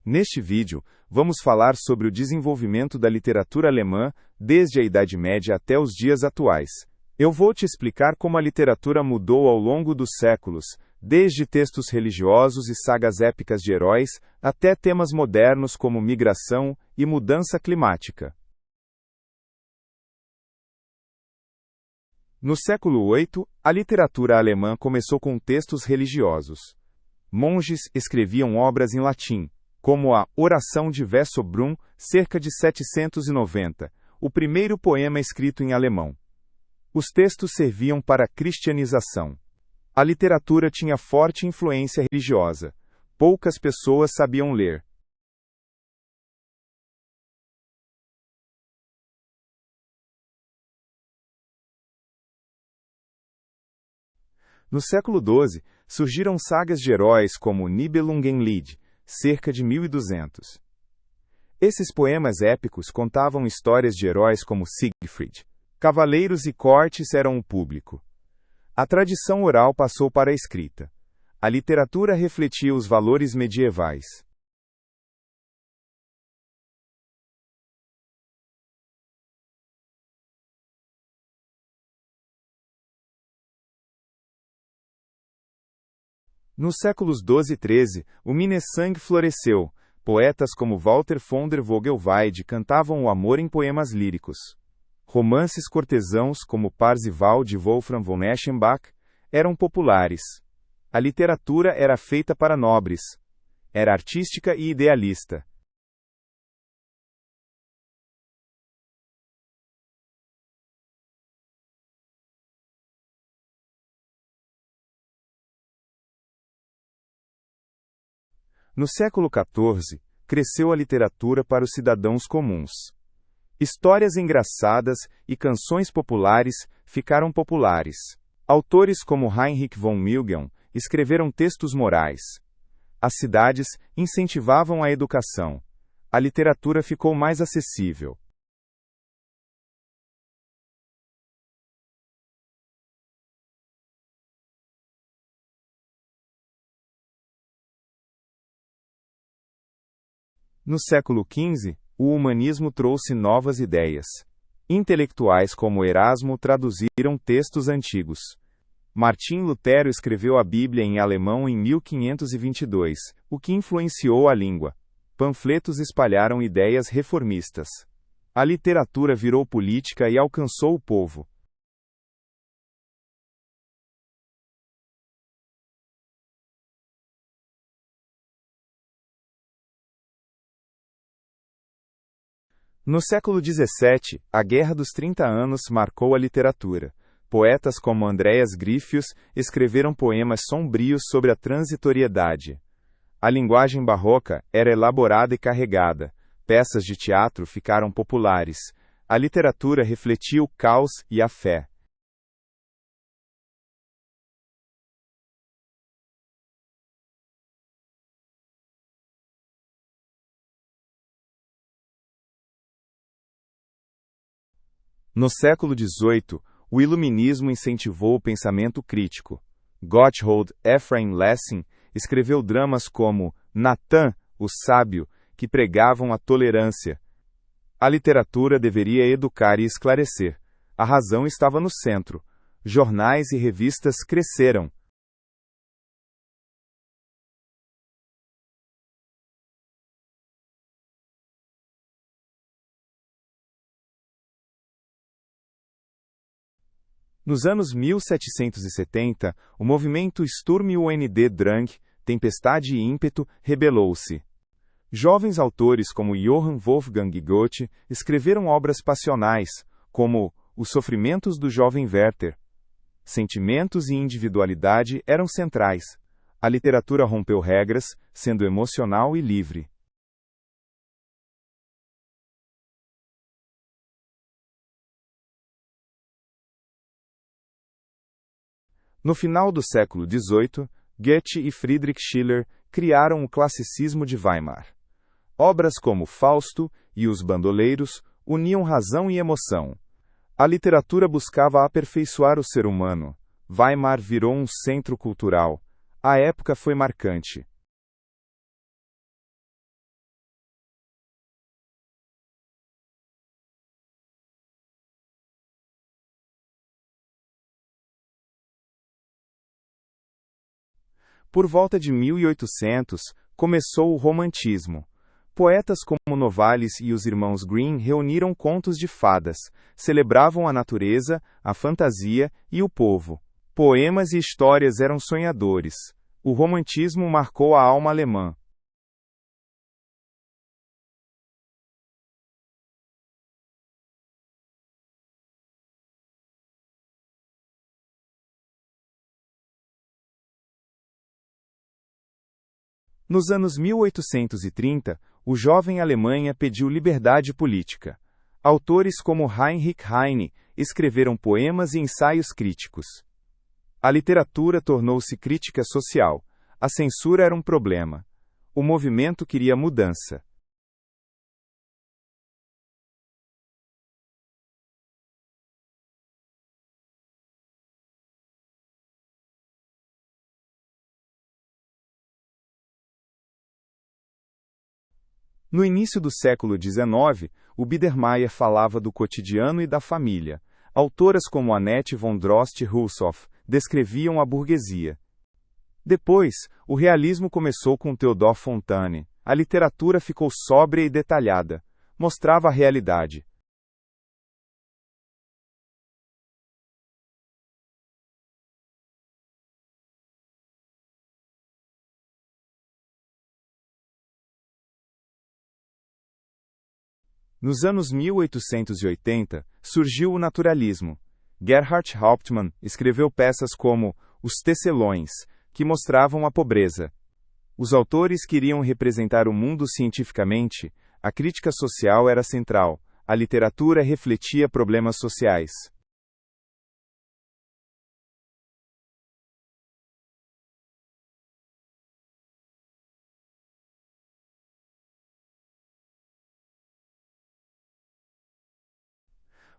Neste vídeo, vamos falar sobre o desenvolvimento da literatura alemã desde a Idade Média até os dias atuais. Eu vou te explicar como a literatura mudou ao longo dos séculos, desde textos religiosos e sagas épicas de heróis, até temas modernos como migração e mudança climática. No século VIII, a literatura alemã começou com textos religiosos. Monges escreviam obras em latim, como a Oração de Wessobrunn, cerca de 790, o primeiro poema escrito em alemão. Os textos serviam para a cristianização. A literatura tinha forte influência religiosa. Poucas pessoas sabiam ler. No século XII, surgiram sagas de heróis como Nibelungenlied, cerca de 1200. Esses poemas épicos contavam histórias de heróis como Siegfried. Cavaleiros e cortes eram o público. A tradição oral passou para a escrita. A literatura refletia os valores medievais. Nos séculos XII e XIII, o Minnesang floresceu. Poetas como Walter von der Vogelweide cantavam o amor em poemas líricos. Romances cortesãos como Parzival de Wolfram von Eschenbach eram populares. A literatura era feita para nobres. Era artística e idealista. No século XIV, cresceu a literatura para os cidadãos comuns. Histórias engraçadas e canções populares ficaram populares. Autores como Heinrich von Milgen escreveram textos morais. As cidades incentivavam a educação. A literatura ficou mais acessível. No século XV, o humanismo trouxe novas ideias. Intelectuais como Erasmo traduziram textos antigos. Martim Lutero escreveu a Bíblia em alemão em 1522, o que influenciou a língua. Panfletos espalharam ideias reformistas. A literatura virou política e alcançou o povo. No século XVII, a Guerra dos 30 Anos marcou a literatura. Poetas como Andreas Gryphius escreveram poemas sombrios sobre a transitoriedade. A linguagem barroca era elaborada e carregada. Peças de teatro ficaram populares. A literatura refletia o caos e a fé. No século XVIII, o iluminismo incentivou o pensamento crítico. Gotthold Ephraim Lessing escreveu dramas como Natan, o Sábio, que pregavam a tolerância. A literatura deveria educar e esclarecer. A razão estava no centro. Jornais e revistas cresceram. Nos anos 1770, o movimento Sturm und Drang, Tempestade e Ímpeto, rebelou-se. Jovens autores como Johann Wolfgang Goethe escreveram obras passionais, como Os Sofrimentos do Jovem Werther. Sentimentos e individualidade eram centrais. A literatura rompeu regras, sendo emocional e livre. No final do século XVIII, Goethe e Friedrich Schiller criaram o classicismo de Weimar. Obras como Fausto e Os Bandoleiros uniam razão e emoção. A literatura buscava aperfeiçoar o ser humano. Weimar virou um centro cultural. A época foi marcante. Por volta de 1800, começou o romantismo. Poetas como Novalis e os irmãos Grimm reuniram contos de fadas, celebravam a natureza, a fantasia e o povo. Poemas e histórias eram sonhadores. O romantismo marcou a alma alemã. Nos anos 1830, o jovem Alemanha pediu liberdade política. Autores como Heinrich Heine escreveram poemas e ensaios críticos. A literatura tornou-se crítica social. A censura era um problema. O movimento queria mudança. No início do século XIX, o Biedermeier falava do cotidiano e da família. Autoras como Annette von Droste-Hülshoff descreviam a burguesia. Depois, o realismo começou com Theodor Fontane. A literatura ficou sóbria e detalhada. Mostrava a realidade. Nos anos 1880, surgiu o naturalismo. Gerhard Hauptmann escreveu peças como Os Tecelões, que mostravam a pobreza. Os autores queriam representar o mundo cientificamente, a crítica social era central, a literatura refletia problemas sociais.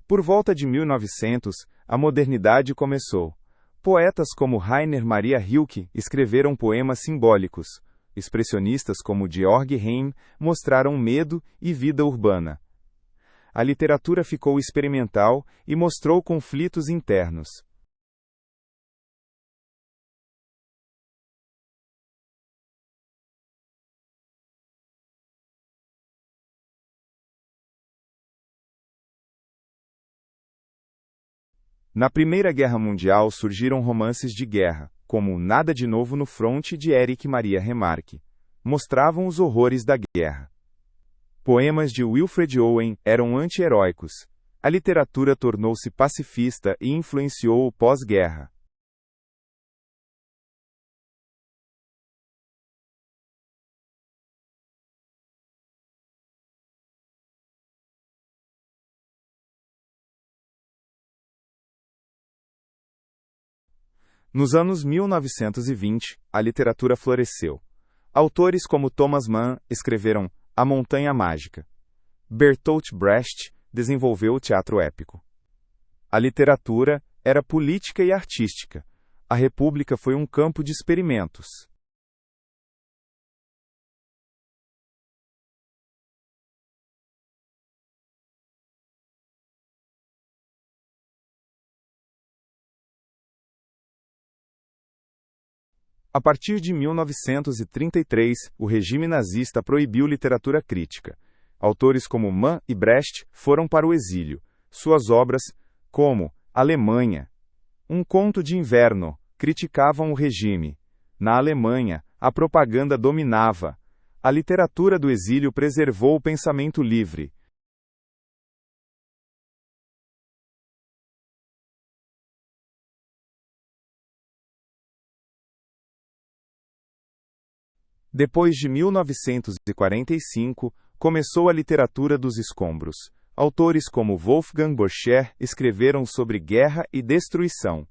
Por volta de 1900, a modernidade começou. Poetas como Rainer Maria Rilke escreveram poemas simbólicos. Expressionistas como Georg Heym mostraram medo e vida urbana. A literatura ficou experimental e mostrou conflitos internos. Na Primeira Guerra Mundial surgiram romances de guerra, como Nada de Novo no Fronte de Erich Maria Remarque. Mostravam os horrores da guerra. Poemas de Wilfred Owen eram anti-heróicos. A literatura tornou-se pacifista e influenciou o pós-guerra. Nos anos 1920, a literatura floresceu. Autores como Thomas Mann escreveram A Montanha Mágica. Bertolt Brecht desenvolveu o teatro épico. A literatura era política e artística. A República foi um campo de experimentos. A partir de 1933, o regime nazista proibiu literatura crítica. Autores como Mann e Brecht foram para o exílio. Suas obras, como Alemanha, Um Conto de Inverno, criticavam o regime. Na Alemanha, a propaganda dominava. A literatura do exílio preservou o pensamento livre. Depois de 1945, começou a literatura dos escombros. Autores como Wolfgang Borcher escreveram sobre guerra e destruição.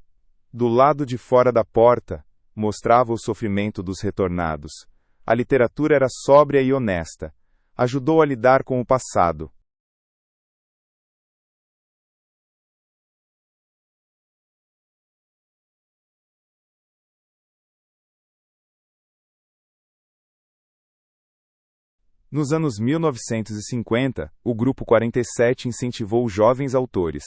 Do lado de fora da porta, mostrava o sofrimento dos retornados. A literatura era sóbria e honesta. Ajudou a lidar com o passado. Nos anos 1950, o Grupo 47 incentivou jovens autores.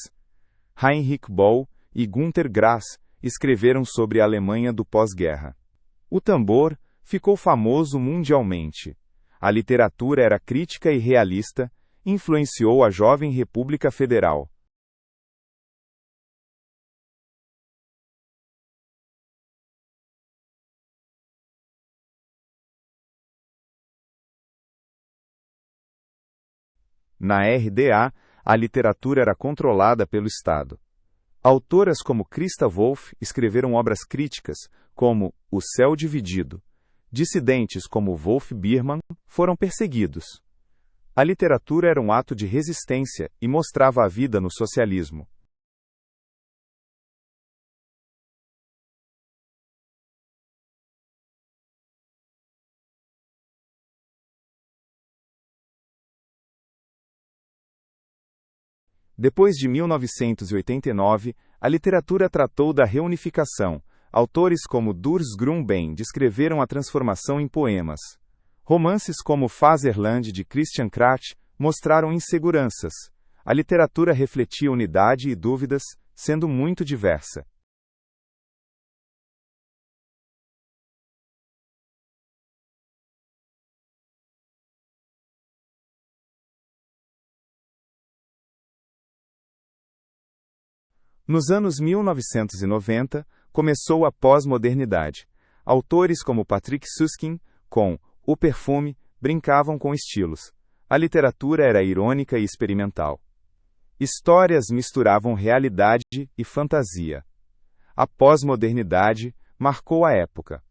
Heinrich Böll e Günter Grass escreveram sobre a Alemanha do pós-guerra. O tambor ficou famoso mundialmente. A literatura era crítica e realista, influenciou a jovem República Federal. Na RDA, a literatura era controlada pelo Estado. Autoras como Christa Wolf escreveram obras críticas, como O Céu Dividido. Dissidentes como Wolf Biermann foram perseguidos. A literatura era um ato de resistência e mostrava a vida no socialismo. Depois de 1989, a literatura tratou da reunificação. Autores como Durs Grunbein descreveram a transformação em poemas. Romances como Faserland de Christian Kratz mostraram inseguranças. A literatura refletia unidade e dúvidas, sendo muito diversa. Nos anos 1990, começou a pós-modernidade. Autores como Patrick Süskind, com O Perfume, brincavam com estilos. A literatura era irônica e experimental. Histórias misturavam realidade e fantasia. A pós-modernidade marcou a época.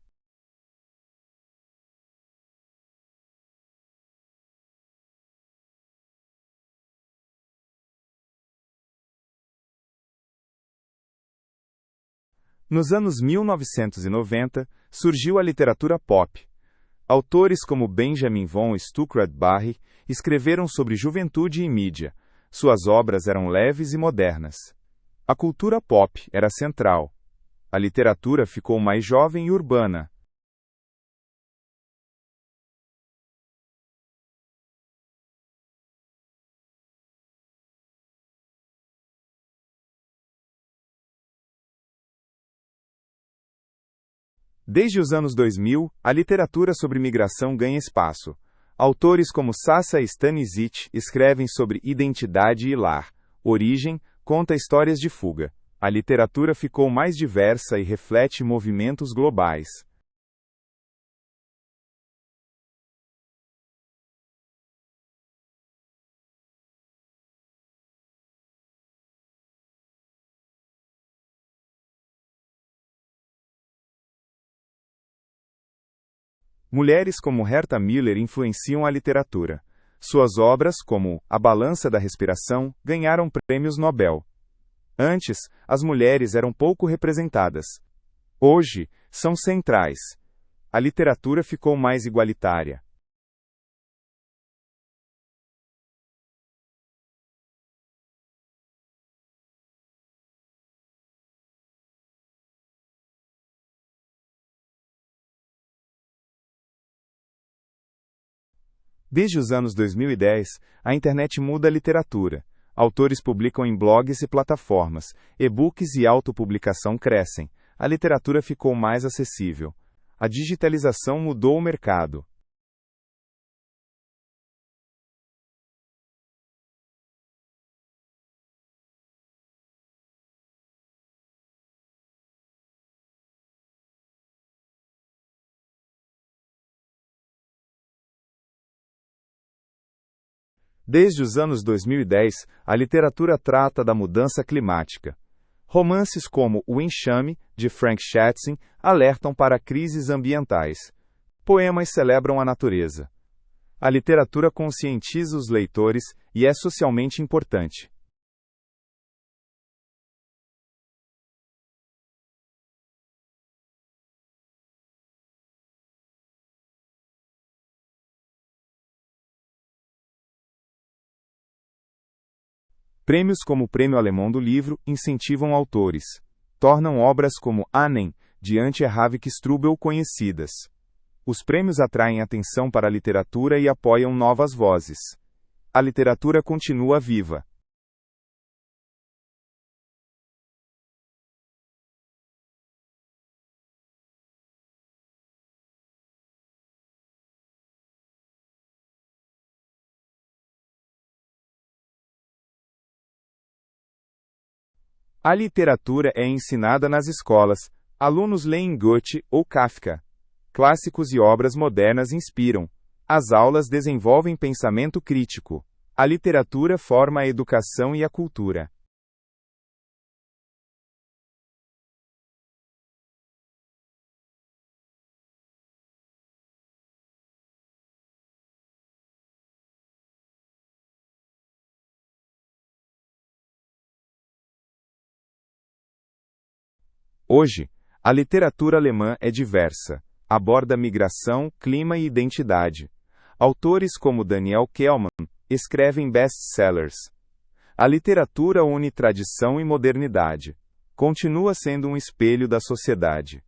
Nos anos 1990, surgiu a literatura pop. Autores como Benjamin von Stuckrad-Barre escreveram sobre juventude e mídia. Suas obras eram leves e modernas. A cultura pop era central. A literatura ficou mais jovem e urbana. Desde os anos 2000, a literatura sobre migração ganha espaço. Autores como Sasa Stanisic escrevem sobre identidade e lar. Origem conta histórias de fuga. A literatura ficou mais diversa e reflete movimentos globais. Mulheres como Herta Miller influenciam a literatura. Suas obras, como A Balança da Respiração, ganharam prêmios Nobel. Antes, as mulheres eram pouco representadas. Hoje, são centrais. A literatura ficou mais igualitária. Desde os anos 2010, a internet muda a literatura. Autores publicam em blogs e plataformas, e-books e autopublicação crescem. A literatura ficou mais acessível. A digitalização mudou o mercado. Desde os anos 2010, a literatura trata da mudança climática. Romances como O Enxame, de Frank Schätzing, alertam para crises ambientais. Poemas celebram a natureza. A literatura conscientiza os leitores e é socialmente importante. Prêmios como o Prêmio Alemão do Livro incentivam autores. Tornam obras como Annen, de Antje Havik Strubel conhecidas. Os prêmios atraem atenção para a literatura e apoiam novas vozes. A literatura continua viva. A literatura é ensinada nas escolas. Alunos leem Goethe ou Kafka. Clássicos e obras modernas inspiram. As aulas desenvolvem pensamento crítico. A literatura forma a educação e a cultura. Hoje, a literatura alemã é diversa. Aborda migração, clima e identidade. Autores como Daniel Kehlmann escrevem best-sellers. A literatura une tradição e modernidade. Continua sendo um espelho da sociedade.